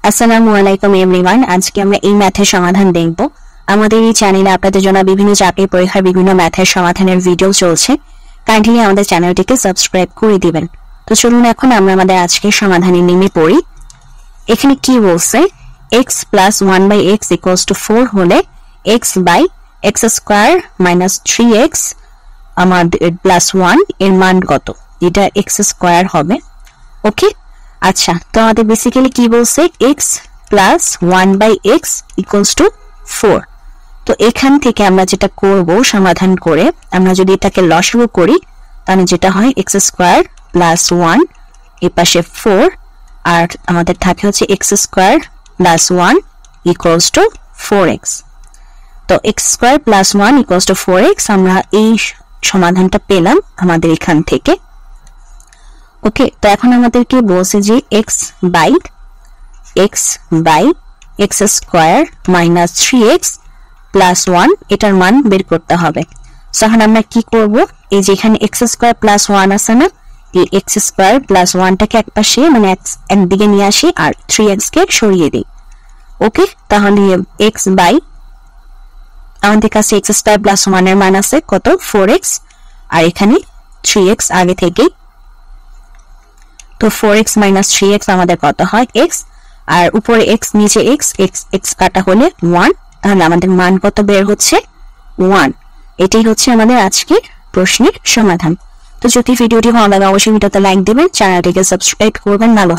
আসসালামু আলাইকুম এভরিওয়ান। আজকে আমরা এই ম্যাথের সমাধান দেখব। আমাদের এই চ্যানেলে আপনাদের জন্য বিভিন্ন চাকরি পরীক্ষার বিভিন্ন ম্যাথের সমাধানের ভিডিও চলছে। কাইন্ডলি আমাদের চ্যানেলটিকে সাবস্ক্রাইব করে দিবেন। তো চলুন এখন আমরা আমাদের আজকের সমাধানে নেমে পড়ি। এখানে কি বলছে, x + 1/x = 4 হলে x/x² - 3x আমাদের +1 এর মান কত? এটা x² হবে। ওকে, আচ্ছা, তো আমাদের বেসিক্যালি কি বলছে, x + 1/x = 4। তো এখান থেকে আমরা যেটা করব সমাধান করে, আমরা যদি এটাকে লসাগু করি তাহলে যেটা হয় x² + 1 এর পাশে 4 আর আমাদের থাকে হচ্ছে x² + 1 = 4x। তো x² + 1 = 4x আমরা এই সমাধানটা পেলাম আমাদের এখান থেকে। ওকে, তো এখন আমাদেরকে বলছে যে x/x² - 3x + 1 এটার মান বের করতে হবে। সো এখন আমরা কি করব, এই যে এখানে x² + 1 আছে না, এই x² + 1টাকে একপাশে মানে একদিকে নিয়ে আসি আর 3x কে সরিয়ে দিই। ওকে, তাহলে আমাদের কাছে x² + 1 এর মান আছে কত, 4x, আর এখানে 3x আগে থেকেই। তো 4x - 3x আমাদের কত হয়, x, আর উপরে x নিচে x কাটা হলে 1, তাহলে আমাদের মান কত বের হচ্ছে, 1। এটাই হচ্ছে আমাদের আজকের প্রশ্নের সমাধান। তো যদি ভিডিওটি ভালো লাগে অবশ্যই ভিডিওতে লাইক দিবেন, চ্যানেলটিকে সাবস্ক্রাইব করবেন। ভালো